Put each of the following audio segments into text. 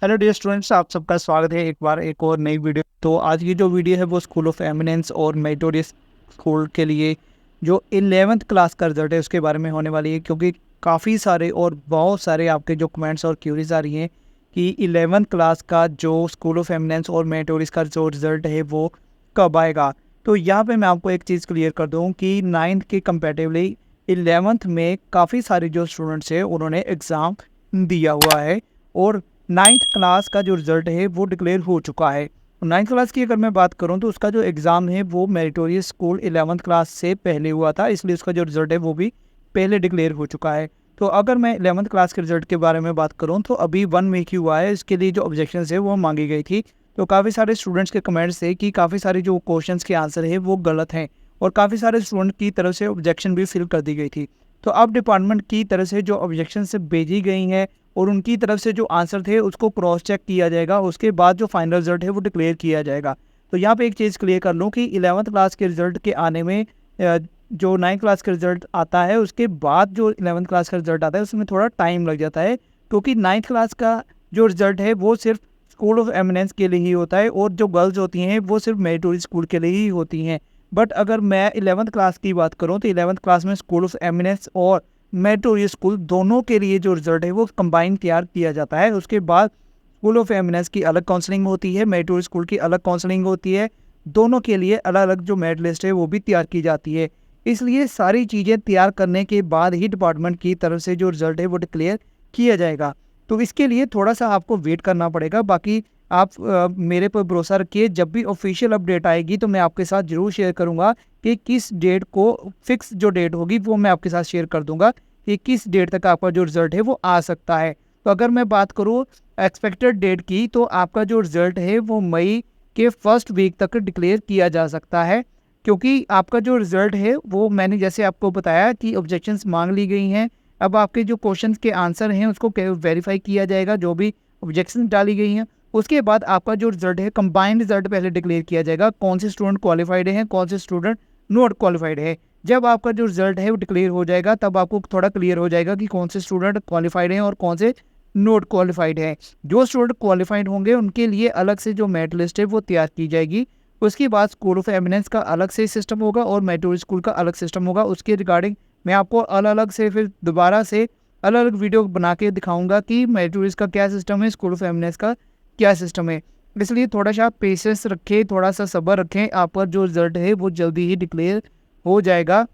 Hello dear students, आप सबका स्वागत है एक बार एक और नई वीडियो। तो आज की जो वीडियो है वो स्कूल ऑफ एमिनेंस और मेरिटोरियस स्कूल के लिए जो 11th क्लास का रिजल्ट है उसके बारे में होने वाली है, क्योंकि काफ़ी सारे और बहुत सारे आपके जो कमेंट्स और क्यूरीज आ रही हैं कि 11th क्लास का जो स्कूल ऑफ एमिनेंस और मेरिटोरियस का जो रिज़ल्ट है वो कब आएगा। तो यहाँ पे मैं आपको एक चीज़ क्लियर कर दूँ कि 9th के कंपेरेटिवली 11th में काफ़ी सारे जो स्टूडेंट्स हैं उन्होंने एग्ज़ाम दिया हुआ है और 9th क्लास का जो रिज़ल्ट है वो डिक्लेयर हो चुका है। 9th क्लास की अगर मैं बात करूं तो उसका जो एग्ज़ाम है वो मेरिटोरियस स्कूल 11th क्लास से पहले हुआ था, इसलिए उसका जो रिज़ल्ट है वो भी पहले डिक्लेयर हो चुका है। तो अगर मैं 11th क्लास के रिज़ल्ट के बारे में बात करूं तो अभी 1 वीक ही हुआ है, इसके लिए जो ऑब्जेक्शंस है वो मांगी गई थी। तो काफ़ी सारे स्टूडेंट्स के कमेंट्स थे कि काफ़ी सारे जो क्वेश्चंस के आंसर है वो गलत हैं और काफ़ी सारे स्टूडेंट की तरफ से ऑब्जेक्शन भी फिल कर दी गई थी। तो अब डिपार्टमेंट की तरफ से जो ऑब्जेक्शन से भेजी गई हैं और उनकी तरफ से जो आंसर थे उसको क्रॉस चेक किया जाएगा, उसके बाद जो फाइनल रिजल्ट है वो डिक्लेयर किया जाएगा। तो यहाँ पे एक चीज़ क्लियर कर लूँ कि 11th क्लास के रिजल्ट के आने में जो 9th क्लास का रिजल्ट आता है उसके बाद जो 11th क्लास का रिजल्ट आता है उसमें थोड़ा टाइम लग जाता है, क्योंकि 9th क्लास का जो रिजल्ट है वो सिर्फ स्कूल ऑफ एमिनेंस के लिए ही होता है और जो गर्ल्स होती हैं वो सिर्फ मेरिटोरियस स्कूल के लिए ही होती हैं। बट अगर मैं 11th क्लास की बात करूँ तो 11th क्लास में स्कूल ऑफ एमिनेंस और मेरिटोरियस स्कूल दोनों के लिए जो रिजल्ट है वो कंबाइन तैयार किया जाता है। उसके बाद स्कूल ऑफ एमिनेंस की अलग काउंसलिंग होती है, मेरिटोरियस स्कूल की अलग काउंसलिंग होती है। दोनों के लिए अलग अलग जो मेरिट लिस्ट है वो भी तैयार की जाती है। इसलिए सारी चीज़ें तैयार करने के बाद ही डिपार्टमेंट की तरफ से जो रिजल्ट है वो डिक्लेयर किया जाएगा। तो इसके लिए थोड़ा सा आपको वेट करना पड़ेगा। बाकी आप मेरे पर भरोसा रखिए, जब भी ऑफिशियल अपडेट आएगी तो मैं आपके साथ ज़रूर शेयर करूँगा कि किस डेट को, फिक्स जो डेट होगी वो मैं आपके साथ शेयर कर दूंगा कि किस डेट तक आपका जो रिजल्ट है वो आ सकता है। तो अगर मैं बात करूँ एक्सपेक्टेड डेट की तो आपका जो रिजल्ट है वो मई के फर्स्ट वीक तक डिक्लेयर किया जा सकता है, क्योंकि आपका जो रिजल्ट है वो मैंने जैसे आपको बताया कि ऑब्जेक्शंस मांग ली गई हैं। अब आपके जो क्वेश्चंस के आंसर हैं उसको वेरीफाई किया जाएगा, जो भी ऑब्जेक्शन डाली गई हैं। उसके बाद आपका जो रिजल्ट है कंबाइंड रिजल्ट पहले डिक्लेयर किया जाएगा, कौन से स्टूडेंट क्वालिफाइड हैं, कौन से स्टूडेंट नॉट क्वालिफाइड है। जब आपका जो रिजल्ट है वो डिक्लेयर हो जाएगा तब आपको थोड़ा क्लियर हो जाएगा कि कौन से स्टूडेंट क्वालिफाइड हैं और कौन से नॉट क्वालिफाइड है। जो स्टूडेंट क्वालिफाइड होंगे उनके लिए अलग से जो मेरिट लिस्ट है वो तैयार की जाएगी। उसके बाद स्कूल ऑफ एमिनेंस का अलग से सिस्टम होगा और मेरिटोरियस स्कूल का अलग सिस्टम होगा। उसके रिगार्डिंग मैं आपको अलग अलग से फिर दोबारा से अलग अलग वीडियो बना के दिखाऊंगा कि मेरिटोरियस का क्या सिस्टम है, स्कूल ऑफ एमिनेंस का क्या सिस्टम है। इसलिए थोड़ा सा पेशेंस रखें, थोड़ा सा सब्र रखें, आपका जो रिजल्ट है वो जल्दी ही डिक्लेयर हो जाएगा।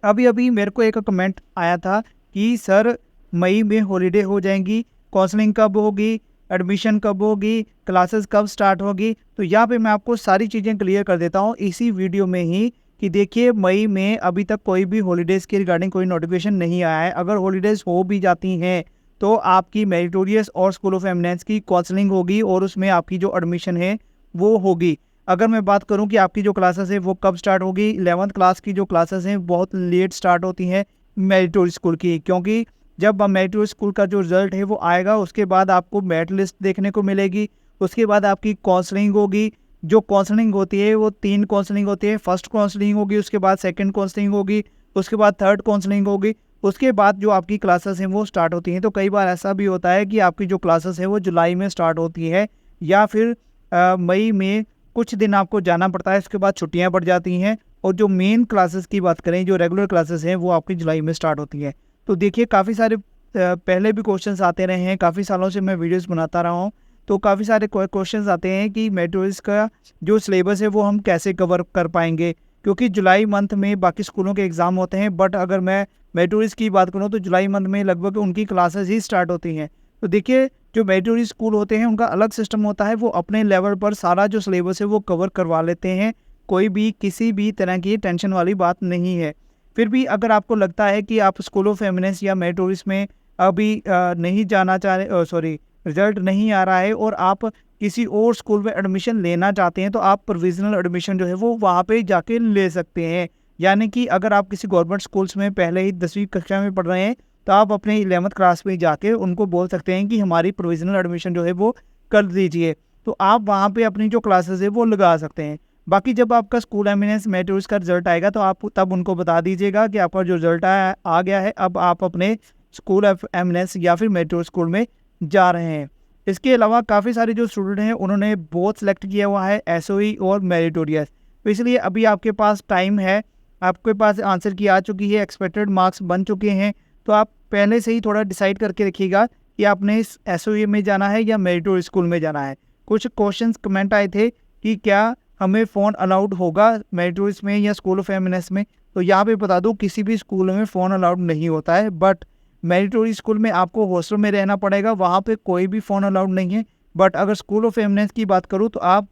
अभी अभी मेरे को एक कमेंट आया था कि सर मई में हॉलीडे हो जाएंगी, काउंसलिंग कब होगी, एडमिशन कब होगी, क्लासेस कब स्टार्ट होगी। तो यहाँ पे मैं आपको सारी चीज़ें क्लियर कर देता हूँ इसी वीडियो में ही कि देखिए मई में अभी तक कोई भी हॉलीडेज़ के रिगार्डिंग कोई नोटिफिकेशन नहीं आया है। अगर हॉलीडेज़ हो भी जाती हैं तो आपकी मेरिटोरियस और स्कूल ऑफ एमिनेंस की काउंसलिंग होगी और उसमें आपकी जो एडमिशन है वो होगी। अगर मैं बात करूं कि आपकी जो क्लासेस है वो कब स्टार्ट होगी, 11th क्लास की जो क्लासेस हैं बहुत लेट स्टार्ट होती हैं मेरिटोरियस स्कूल की, क्योंकि जब मेरिटोरियस स्कूल का जो रिजल्ट है वो आएगा उसके बाद आपको मेरिट लिस्ट देखने को मिलेगी। उसके बाद आपकी काउंसलिंग होगी। जो काउंसलिंग होती है वो 3 काउंसलिंग होती है। फर्स्ट काउंसलिंग होगी, उसके बाद सेकेंड काउंसलिंग होगी, उसके बाद थर्ड काउंसलिंग होगी, उसके बाद जो आपकी क्लासेस हैं वो स्टार्ट होती हैं। तो कई बार ऐसा भी होता है कि आपकी जो क्लासेस है वो जुलाई में स्टार्ट होती है या फिर मई में कुछ दिन आपको जाना पड़ता है, उसके बाद छुट्टियां पड़ जाती हैं। और जो मेन क्लासेस की बात करें, जो रेगुलर क्लासेस हैं वो आपकी जुलाई में स्टार्ट होती हैं। तो देखिए काफ़ी सारे पहले भी क्वेश्चंस आते रहे हैं, काफ़ी सालों से मैं वीडियोस बनाता रहा हूँ। तो काफ़ी सारे क्वेश्चंस आते हैं कि मेरिटोरियस का जो सिलेबस है वो हम कैसे कवर कर पाएंगे, क्योंकि जुलाई मंथ में बाकी स्कूलों के एग्ज़ाम होते हैं। बट अगर मैं मेरिटोरियस की बात करूँ तो जुलाई मंथ में लगभग उनकी क्लासेस ही स्टार्ट होती हैं। तो देखिए जो मेरिटोरियस स्कूल होते हैं उनका अलग सिस्टम होता है, वो अपने लेवल पर सारा जो सिलेबस है वो कवर करवा लेते हैं। कोई भी किसी भी तरह की टेंशन वाली बात नहीं है। फिर भी अगर आपको लगता है कि आप स्कूल ऑफ एमिनेंस या मेरिटोरियस में अभी नहीं जाना चाह रहे, सॉरी रिजल्ट नहीं आ रहा है और आप किसी और स्कूल में एडमिशन लेना चाहते हैं, तो आप प्रोविजनल एडमिशन जो है वो वहाँ पे जाके ले सकते हैं। यानी कि अगर आप किसी गवर्नमेंट स्कूल्स में पहले ही 10वीं कक्षा में पढ़ रहे हैं तो आप अपने 11th क्लास में जाके उनको बोल सकते हैं कि हमारी प्रोविजनल एडमिशन जो है वो कर दीजिए। तो आप वहाँ पे अपनी जो क्लासेस है वो लगा सकते हैं। बाकी जब आपका स्कूल एमिनेंस मेरिटोरियस का रिजल्ट आएगा तो आप तब उनको बता दीजिएगा कि आपका जो रिजल्ट आ गया है, अब आप अपने स्कूल ऑफ एमिनेंस या फिर मेरिटोरियस स्कूल में जा रहे हैं। इसके अलावा काफ़ी सारे जो स्टूडेंट हैं उन्होंने बोथ सेलेक्ट किया हुआ है एसओई और मेरिटोरियस। तो इसलिए अभी आपके पास टाइम है, आपके पास आंसर की आ चुकी है, एक्सपेक्टेड मार्क्स बन चुके हैं। तो आप पहले से ही थोड़ा डिसाइड करके रखिएगा कि आपने इस एसओई में जाना है या मेरिटोरियस स्कूल में जाना है। कुछ क्वेश्चंस कमेंट आए थे कि क्या हमें फ़ोन अलाउड होगा मेरिटोरियस में या स्कूल ऑफ एमिनेंस में। तो यहाँ पे बता दूँ किसी भी स्कूल में फ़ोन अलाउड नहीं होता है, बट मेरिटोरियस स्कूल में आपको हॉस्टल में रहना पड़ेगा, वहाँ पे कोई भी फ़ोन अलाउड नहीं है। बट अगर स्कूल ऑफ एमिनेंस की बात करूँ तो आप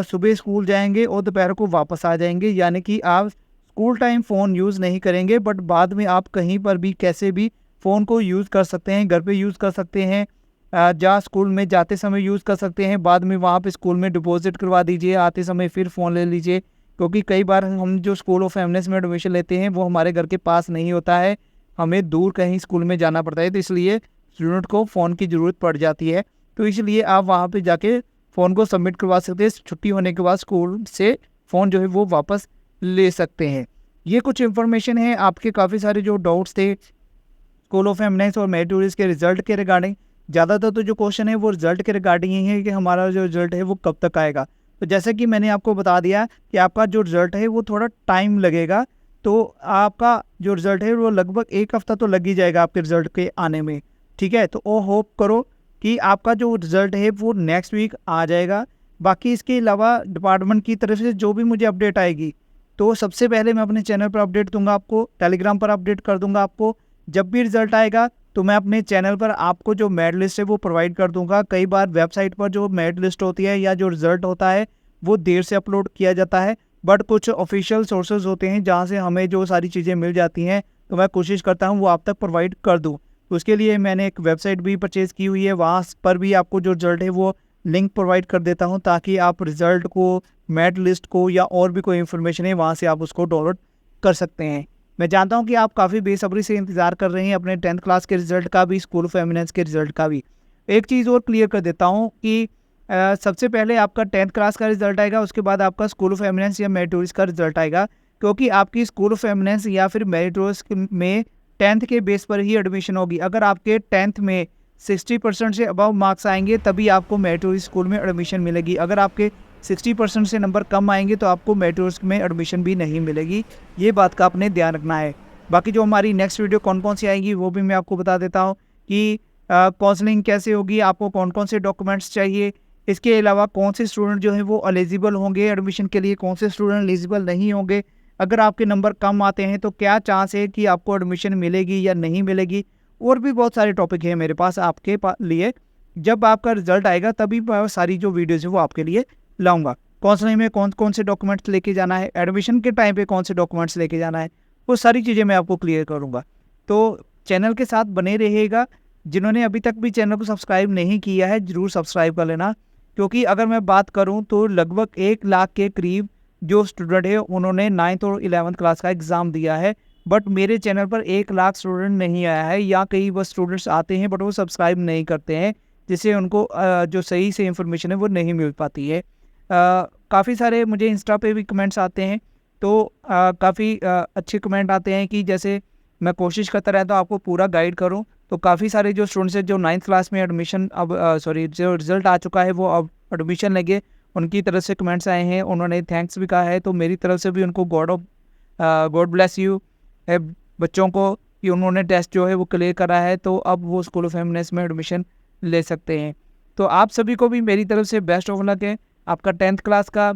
सुबह स्कूल जाएंगे और दोपहर को वापस आ जाएंगे, यानी कि आप स्कूल टाइम फ़ोन यूज़ नहीं करेंगे, बट बाद में आप कहीं पर भी कैसे भी फ़ोन को यूज़ कर सकते हैं, घर पे यूज़ कर सकते हैं, जहाँ स्कूल में जाते समय यूज़ कर सकते हैं, बाद में वहाँ पे स्कूल में डिपॉजिट करवा दीजिए, आते समय फिर फ़ोन ले लीजिए। क्योंकि कई बार हम जो स्कूल ऑफ एमिनेंस में एडमिशन लेते हैं वो हमारे घर के पास नहीं होता है, हमें दूर कहीं स्कूल में जाना पड़ता है, तो इसलिए स्टूडेंट को फ़ोन की ज़रूरत पड़ जाती है। तो इसलिए आप वहाँ पे जाके फ़ोन को सबमिट करवा सकते हैं, छुट्टी होने के बाद स्कूल से फ़ोन जो है वो वापस ले सकते हैं। ये कुछ इन्फॉर्मेशन है, आपके काफ़ी सारे जो डाउट्स थे स्कूल ऑफ एमिनेंस और मेरिटोरियस के रिजल्ट के रिगार्डिंग। ज़्यादातर तो जो क्वेश्चन है वो रिजल्ट के रिगार्डिंग ही है कि हमारा जो रिजल्ट है वो कब तक आएगा। तो जैसे कि मैंने आपको बता दिया कि आपका जो रिजल्ट है वो थोड़ा टाइम लगेगा, तो आपका जो रिजल्ट है वो लगभग 1 हफ्ता तो लग ही जाएगा आपके रिजल्ट के आने में, ठीक है। तो वो होप करो कि आपका जो रिजल्ट है वो नेक्स्ट वीक आ जाएगा। बाकी इसके अलावा डिपार्टमेंट की तरफ से जो भी मुझे अपडेट आएगी तो सबसे पहले मैं अपने चैनल पर अपडेट दूंगा, आपको टेलीग्राम पर अपडेट कर दूंगा। आपको जब भी रिजल्ट आएगा तो मैं अपने चैनल पर आपको जो मेरिट लिस्ट है वो प्रोवाइड कर दूंगा। कई बार वेबसाइट पर जो मेरिट लिस्ट होती है या जो रिजल्ट होता है वो देर से अपलोड किया जाता है, बट कुछ ऑफिशियल सोर्सेज होते हैं जहां से हमें जो सारी चीज़ें मिल जाती हैं, तो मैं कोशिश करता हूं वो आप तक प्रोवाइड कर दूं। तो उसके लिए मैंने एक वेबसाइट भी परचेज़ की हुई है, वहाँ पर भी आपको जो रिजल्ट है वो लिंक प्रोवाइड कर देता हूँ, ताकि आप रिजल्ट को, मेरिट लिस्ट को या और भी कोई इन्फॉर्मेशन है वहाँ से आप उसको डाउनलोड कर सकते हैं। मैं जानता हूं कि आप काफ़ी बेसब्री से इंतज़ार कर रहे हैं अपने 10th क्लास के रिज़ल्ट का भी, स्कूल ऑफ एमिनेंस के रिज़ल्ट का भी। एक चीज़ और क्लियर कर देता हूं कि सबसे पहले आपका 10th क्लास का रिज़ल्ट आएगा, उसके बाद आपका स्कूल ऑफ एमिनेंस या मेरिटोरियस का रिज़ल्ट आएगा। क्योंकि आपकी स्कूल ऑफ एमिनेंस या फिर मेरिटोरियस में 10th के बेस पर ही एडमिशन होगी। अगर आपके 10th में 60% से अबव मार्क्स आएंगे तभी आपको मेरिटोरियस स्कूल में एडमिशन मिलेगी। अगर आपके 60% से नंबर कम आएंगे तो आपको मेरिटोरियस में एडमिशन भी नहीं मिलेगी। ये बात का आपने ध्यान रखना है। बाकी जो हमारी नेक्स्ट वीडियो कौन कौन सी आएगी वो भी मैं आपको बता देता हूँ कि काउंसलिंग कैसे होगी, आपको कौन कौन से डॉक्यूमेंट्स चाहिए, इसके अलावा कौन से स्टूडेंट जो है वो एलिजिबल होंगे एडमिशन के लिए, कौन से स्टूडेंट एलिजिबल नहीं होंगे, अगर आपके नंबर कम आते हैं तो क्या चांस है कि आपको एडमिशन मिलेगी या नहीं मिलेगी। और भी बहुत सारे टॉपिक हैं मेरे पास आपके लिए। जब आपका रिजल्ट आएगा तभी सारी जो वीडियोज़ है वो आपके लिए लाऊंगा। काउंसलिंग में कौन कौन से डॉक्यूमेंट्स लेके जाना है, एडमिशन के टाइम पे कौन से डॉक्यूमेंट्स लेके जाना है, वो सारी चीज़ें मैं आपको क्लियर करूंगा। तो चैनल के साथ बने रहिएगा। जिन्होंने अभी तक भी चैनल को सब्सक्राइब नहीं किया है ज़रूर सब्सक्राइब कर लेना, क्योंकि अगर मैं बात करूं तो लगभग 1 लाख के करीब जो स्टूडेंट है उन्होंने 9th और 11th क्लास का एग्ज़ाम दिया है, बट मेरे चैनल पर 1 लाख स्टूडेंट नहीं आया है, या कई बस स्टूडेंट्स आते हैं बट वो सब्सक्राइब नहीं करते हैं, जिससे उनको जो सही से इंफॉर्मेशन है वो नहीं मिल पाती है। काफ़ी सारे मुझे इंस्टा पे भी कमेंट्स आते हैं, तो काफ़ी अच्छे कमेंट आते हैं कि जैसे मैं कोशिश करता रहता हूँ आपको पूरा गाइड करूँ। तो काफ़ी सारे जो स्टूडेंट्स हैं जो 9th क्लास में एडमिशन जो रिज़ल्ट आ चुका है वो अब एडमिशन लेंगे, उनकी तरफ से कमेंट्स आए हैं, उन्होंने थैंक्स भी कहा है। तो मेरी तरफ से भी उनको गॉड ब्लेस यू है बच्चों को कि उन्होंने टेस्ट जो है वो क्लियर करा है, तो अब वो स्कूल ऑफ एमिनेंस में एडमिशन ले सकते हैं। तो आप सभी को भी मेरी तरफ से बेस्ट ऑफ लक है। आपका 10th क्लास का,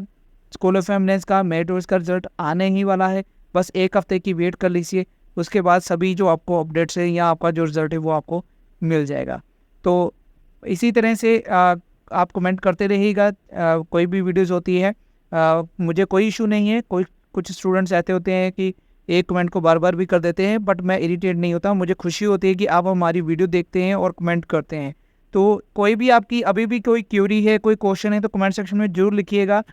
स्कूल ऑफ एमिनेंस का, मेरिटोरियस का रिजल्ट आने ही वाला है, बस 1 हफ्ते की वेट कर लीजिए, उसके बाद सभी जो आपको अपडेट्स है या आपका जो रिज़ल्ट है वो आपको मिल जाएगा। तो इसी तरह से आप कमेंट करते रहिएगा, कोई भी वीडियोज़ होती है, मुझे कोई इशू नहीं है। कुछ स्टूडेंट्स ऐसे होते हैं कि एक कमेंट को बार बार भी कर देते हैं, बट मैं इरिटेट नहीं होता, मुझे खुशी होती है कि आप हमारी वीडियो देखते हैं और कमेंट करते हैं। तो कोई भी आपकी अभी भी कोई क्यूरी है, कोई क्वेश्चन है तो कमेंट सेक्शन में ज़रूर लिखिएगा।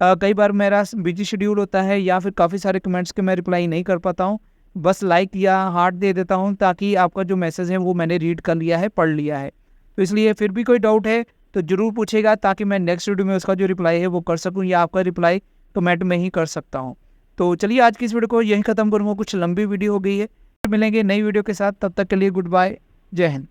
कई बार मेरा बिजी शेड्यूल होता है या फिर काफ़ी सारे कमेंट्स के मैं रिप्लाई नहीं कर पाता हूँ, बस लाइक या हार्ट दे देता हूँ ताकि आपका जो मैसेज है वो मैंने रीड कर लिया है, पढ़ लिया है। तो इसलिए फिर भी कोई डाउट है तो ज़रूर पूछेगा, ताकि मैं नेक्स्ट वीडियो में उसका जो रिप्लाई है वो कर सकूँ, या आपका रिप्लाई कमेंट में ही कर सकता हूँ। तो चलिए आज की इस वीडियो को यहीं ख़त्म करूँगा, कुछ लंबी वीडियो हो गई है। मिलेंगे नई वीडियो के साथ, तब तक के लिए गुड बाय, जय हिंद।